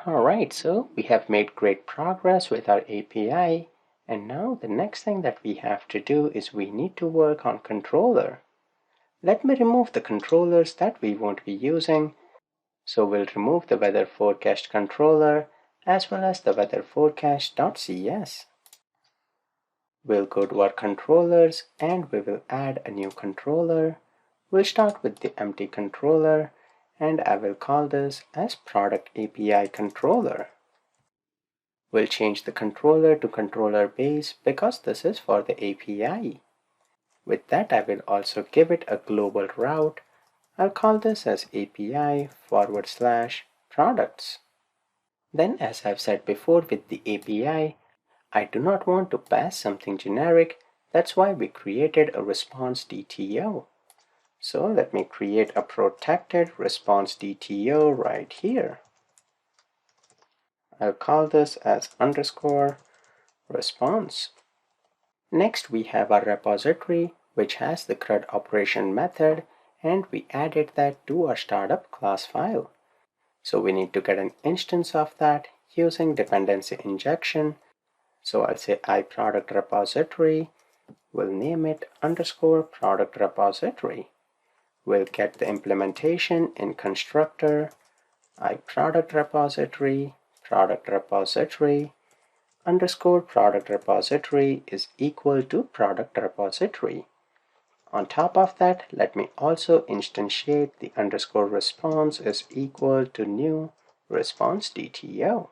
Alright, so we have made great progress with our API, and now the next thing that we have to do is we need to work on controller. Let me remove the controllers that we won't be using. So we'll remove the weather forecast controller as well as the weather forecast.cs. We'll go to our controllers and we will add a new controller. We'll start with the empty controller and I will call this as product API controller. We'll change the controller to controller base because this is for the API. With that, I will also give it a global route. I'll call this as API/products. Then, as I've said before with the API, I do not want to pass something generic. That's why we created a response DTO. So let me create a protected response DTO right here. I'll call this as underscore response. Next, we have our repository, which has the CRUD operation method, and we added that to our startup class file. So we need to get an instance of that using dependency injection. So I'll say iProduct repository. We'll name it underscore product repository. We'll get the implementation in constructor iProduct repository, product repository, underscore product repository is equal to product repository. On top of that, let me also instantiate the underscore response is equal to new response DTO.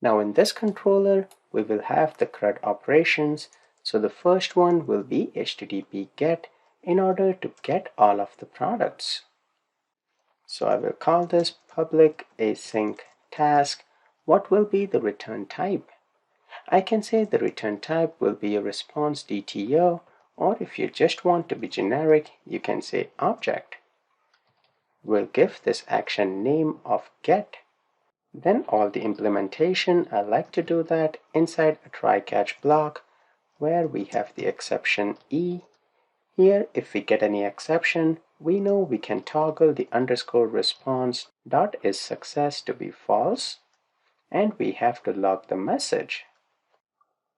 Now in this controller, we will have the CRUD operations. So the first one will be HTTPGET in order to get all of the products. So I will call this public async task. What will be the return type? I can say the return type will be a response DTO, or if you just want to be generic, you can say object. We'll give this action name of get. Then all the implementation, I like to do that inside a try-catch block where we have the exception E. Here, if we get any exception, we know we can toggle the underscore response dot is success to be false, and we have to log the message.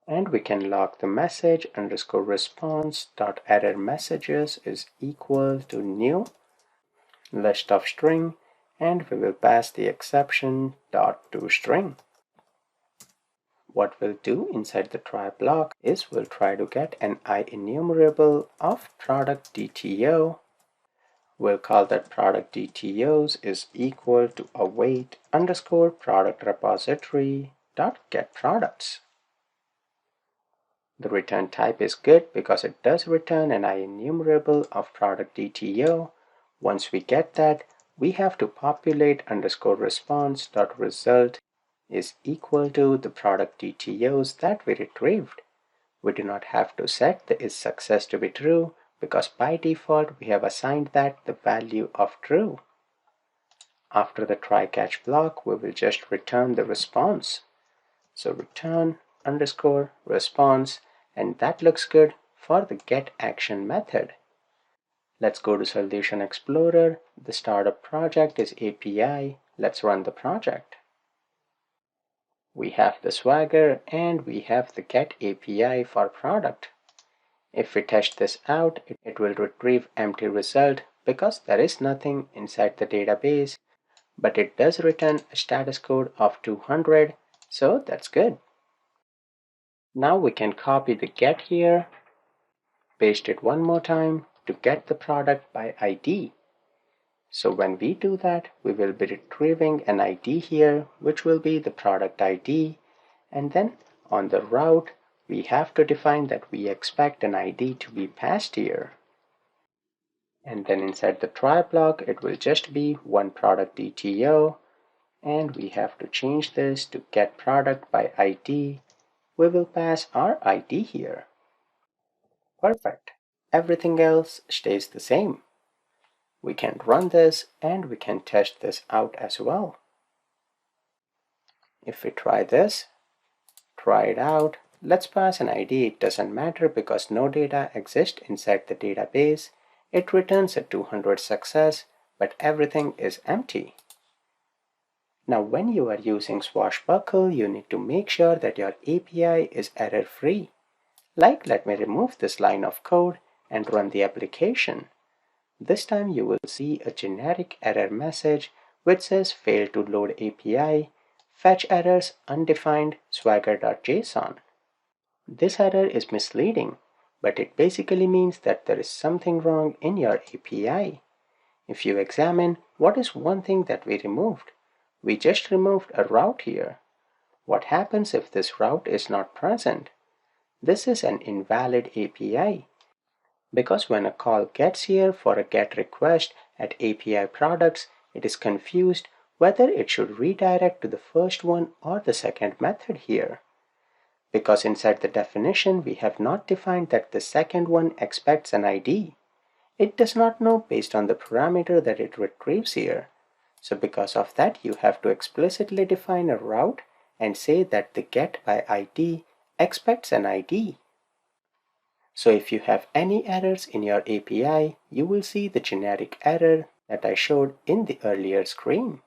And we can log the message underscore response dot error messages is equal to new list of string, and we will pass the exception dot to string. What we'll do inside the try block is we'll try to get an IEnumerable of product DTO. We'll call that product DTOs is equal to await underscore product repository dot get products. The return type is good because it does return an IEnumerable of product DTO. Once we get that, we have to populate underscore response dot result is equal to the product DTOs that we retrieved. We do not have to set the is success to be true because by default we have assigned that the value of true. After the try-catch block, we will just return the response. So return underscore response, and that looks good for the get action method. Let's go to Solution Explorer. The startup project is API. Let's run the project. We have the Swagger and we have the get API for product. If we test this out, it will retrieve empty result because there is nothing inside the database, but it does return a status code of 200, so that's good. Now we can copy the get here, paste it one more time to get the product by ID. So when we do that, we will be retrieving an ID here, which will be the product ID. And then on the route, we have to define that we expect an ID to be passed here. And then inside the try block, it will just be one product DTO. And we have to change this to get product by ID. We will pass our ID here. Perfect. Everything else stays the same. We can run this and we can test this out as well. If we try this, try it out, let's pass an ID. It doesn't matter because no data exists inside the database. It returns a 200 success, but everything is empty. Now when you are using Swashbuckle, you need to make sure that your API is error-free. Like, let me remove this line of code and run the application. This time you will see a generic error message which says fail to load API, fetch errors undefined swagger.json. This error is misleading, but it basically means that there is something wrong in your API. If you examine, what is one thing that we removed? We just removed a route here. What happens if this route is not present? This is an invalid API. Because when a call gets here for a GET request at API products, it is confused whether it should redirect to the first one or the second method here. Because inside the definition, we have not defined that the second one expects an ID. It does not know based on the parameter that it retrieves here. So because of that, you have to explicitly define a route and say that the GET by ID expects an ID. So if you have any errors in your API, you will see the generic error that I showed in the earlier screen.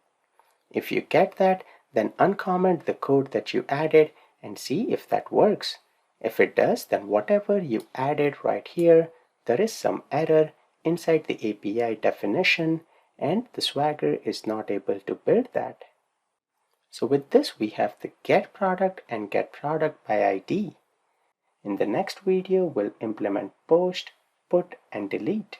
If you get that, then uncomment the code that you added and see if that works. If it does, then whatever you added right here, there is some error inside the API definition and the Swagger is not able to build that. So with this, we have the get product and get product by ID. In the next video, we'll implement post, put, and delete.